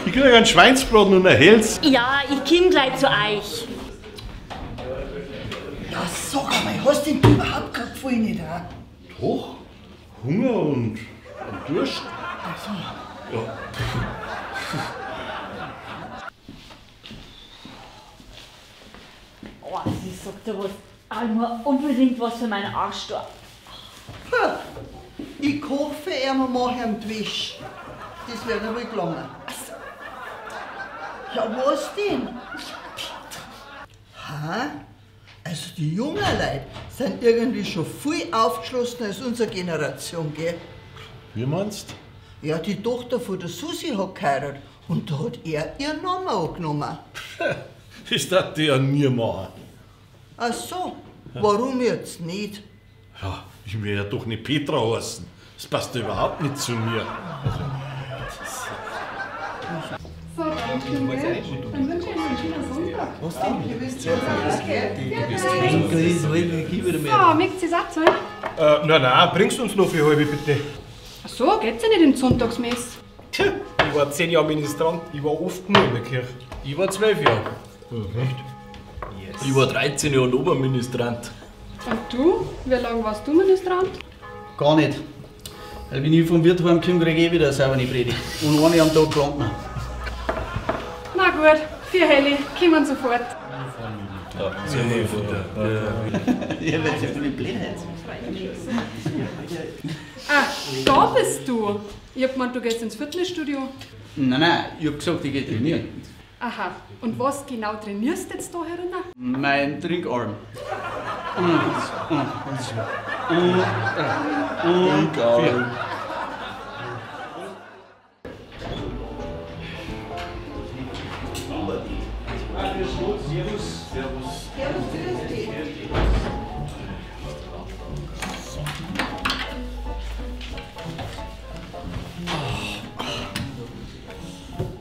Ich krieg einen Schweinsbraten und ein Hels. Ja, ich komm gleich zu euch. Ja, sag einmal, hast denn du überhaupt kein Gefühl nicht, ha? Doch, Hunger und Durst. Ja. Oh, ich sag dir was. Auch nur unbedingt was für meinen Arsch da. Ich koche für ihn und mache ihm die Wäsche. Das wird er wohl gelungen. Ja, was denn? Ha? Also die jungen Leute sind irgendwie schon viel aufgeschlossener als unsere Generation, gell? Wie meinst Ja, die Tochter von der Susi hat geheiratet und da hat er ihren Namen angenommen. du? Das darf die ja nie machen. Ach so, warum jetzt nicht? Ja, ich will ja doch nicht Petra heißen. Das passt ja überhaupt nicht zu mir. So, dann wünsche ich Ihnen einen schönen Sonntag. Was denn? So, mögt ihr auch zahlen? Nein, bringst uns noch für halbe bitte. Ach so, geht's ja nicht in die Sonntagsmesse. Tja, ich war 10 Jahre Ministrant, ich war oft genug in der Kirche. Ich war 12 Jahre. Yes. Ich war 13 Jahre Oberministrant. Und du? Wie lange warst du Ministrant? Gar nicht. Weil wenn ich vom Wirt heimkomme, kriege ich wieder eine saubere Predigt. Und eine am Tag gelangt mir. Na gut, für Heli, kommen sofort. Ja, weil sie für die Blödheit. Ah, da bist du. Ich hab gemeint, du gehst ins Fitnessstudio. Nein, ich hab gesagt, ich gehe trainieren. Aha, und was genau trainierst du jetzt da herinnen? Mein Trinkarm.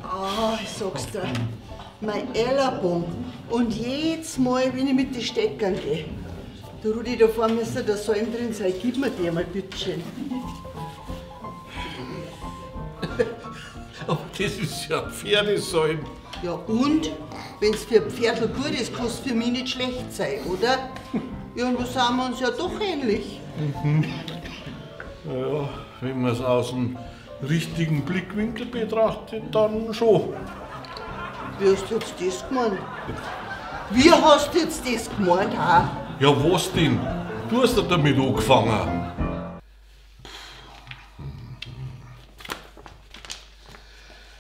Ah, ich sag's dir, mein Ellenbogen. Und jedes Mal, wenn ich mit den Steckern gehe, der Rudi, da vorne müsste der Salm drin sein. Gib mir den mal, bitteschön. Aber das ist ja ein Pferdesalm. Ja, und? Wenn's für ein Pferdl gut ist, kann's für mich nicht schlecht sein, oder? Ja, und da sind wir uns ja doch ähnlich. Ja, wenn man es aus dem richtigen Blickwinkel betrachtet, dann schon. Wie hast du jetzt das gemeint? Wie hast du jetzt das gemeint, ha? Ja, was denn? Du hast ja damit angefangen.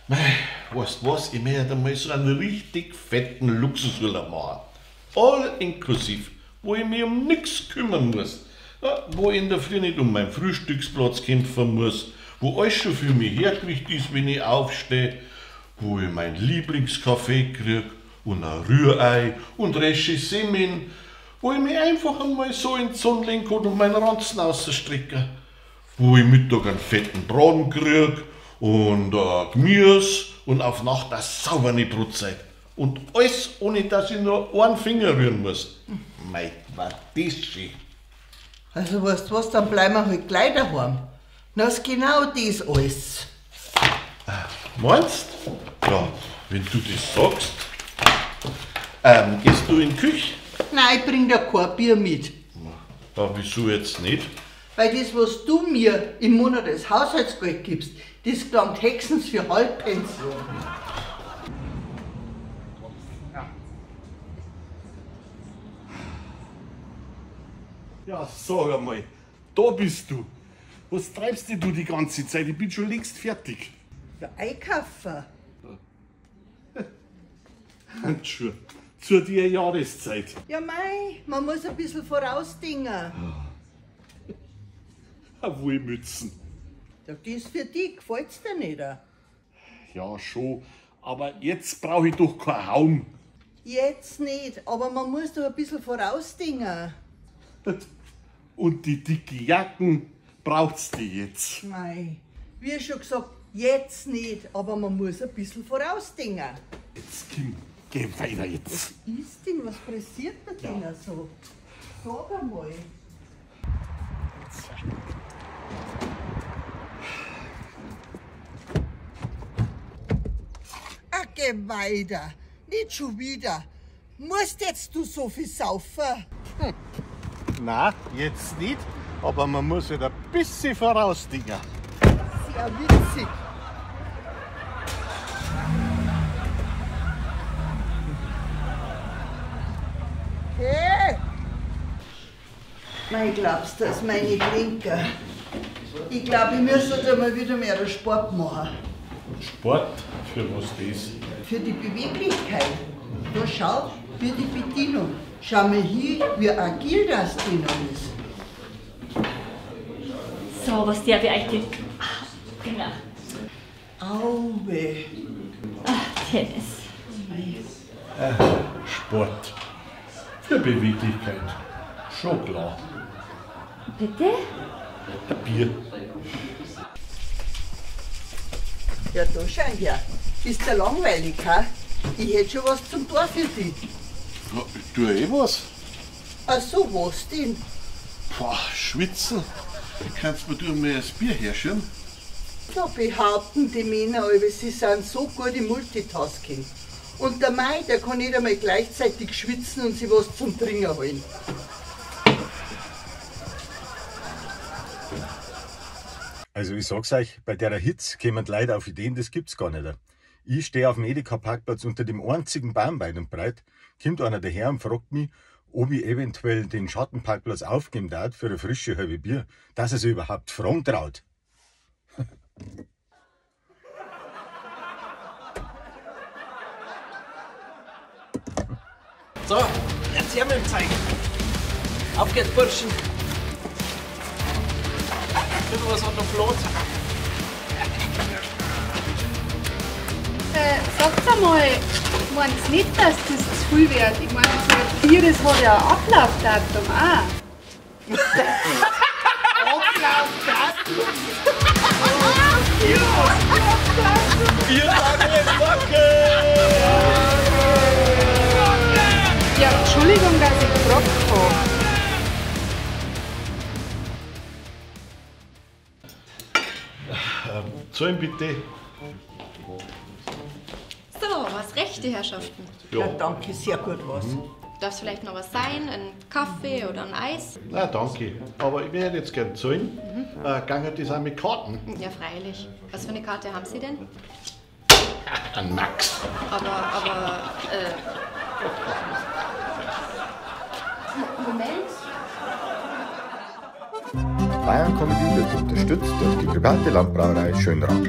Mei, weißt du was? Ich möchte einmal so einen richtig fetten Luxusurlaub machen. All inklusiv, wo ich mich um nichts kümmern muss. Ja, wo ich in der Früh nicht um meinen Frühstücksplatz kämpfen muss, wo alles schon für mich hergerichtet ist, wenn ich aufstehe, wo ich meinen Lieblingskaffee krieg und ein Rührei und Resche Semmeln, wo ich mich einfach einmal so in die Sonne legen kann und meinen Ranzen rausstrecke, wo ich Mittag einen fetten Braten krieg und Gemüse und auf Nacht eine saubere Brotzeit. Und alles, ohne dass ich nur einen Finger rühren muss. Mei, war das schön. Also weißt du was, dann bleiben wir halt gleich daheim. Na, ist genau das alles. Meinst? Ja, wenn du das sagst. Gehst du in die Küche? Nein, ich bring dir kein Bier mit. Ja, wieso jetzt nicht? Weil das, was du mir im Monat als Haushaltsgeld gibst, das gelangt höchstens für Halbpension. Ja, sag einmal, da bist du. Was treibst denn du die ganze Zeit? Ich bin schon längst fertig. Ja, einkaufen. Handschuhe. Zu der Jahreszeit. Ja, mei, man muss ein bisschen vorausdingen. Wohlmützen. Ja, das für dich, gefällt's dir nicht? Ja, schon. Aber jetzt brauche ich doch keinen Haum. Jetzt nicht, aber man muss doch ein bisschen vorausdingen. Und die dicke Jacken braucht's die jetzt. Mei, wie schon gesagt, jetzt nicht, aber man muss ein bisschen vorausdingen. Jetzt, Kim, geh weiter jetzt. Was ist denn, was passiert da denn so? Sag einmal. geh weiter. Nicht schon wieder. Musst jetzt du so viel saufen? Na, jetzt nicht, aber man muss halt ein bisschen vorausdenken. Sehr witzig. Hey! Mein glaubst du, das meine Klinker? Ich glaube, ich müsste da mal wieder mehr Sport machen. Sport? Für was das? Für die Beweglichkeit. Da schau, wie die Bedienung. Schau mal hin, wie agil das Ding ist. So, was der wie euch tut. Genau. Auwe. Ach, Tennis. Sport. Für Beweglichkeit. Schon klar. Bitte? Ein Bier. Ja, da schau her. Ist ja langweilig, ha? Ich hätte schon was zum Tor für dich. Ja, ich tue eh was. Ach so, was denn? Boah, schwitzen. Kannst du mir das Bier herschirmen? Da behaupten die Männer alle, sie sind so gut im Multitasking. Und der Mai, der kann nicht einmal gleichzeitig schwitzen und sich was zum Trinken holen. Also ich sag's euch, bei der Hitze kämen die Leute auf Ideen, das gibt's gar nicht. Ich stehe auf dem Edeka-Parkplatz unter dem einzigen Baum weit und breit, kommt einer daher und fragt mich, ob ich eventuell den Schattenparkplatz aufgeben darf für eine frische halbe Bier, dass er sich überhaupt fragen traut. So, jetzt her mit dem Zeigen. Auf geht's, Burschen. Was hat noch Platz? Sagt einmal, meint's nicht, dass das zu viel wird? Ich meine, so ein Bier, das hat ja ein Ablaufdatum auch. Ablaufdatum? Ja, Entschuldigung, dass ich gefragt habe. Zahlen bitte. So, was Rechte, Herrschaften. Ja, danke, sehr gut was. Darf es vielleicht noch was sein? Ein Kaffee oder ein Eis? Na, danke. Aber ich werde jetzt gern zahlen. Gange das auch mit Karten? Ja, freilich. Was für eine Karte haben Sie denn? Ein Max. Moment. Bayern Comedy wird unterstützt durch die private Landbrauerei Schönrad.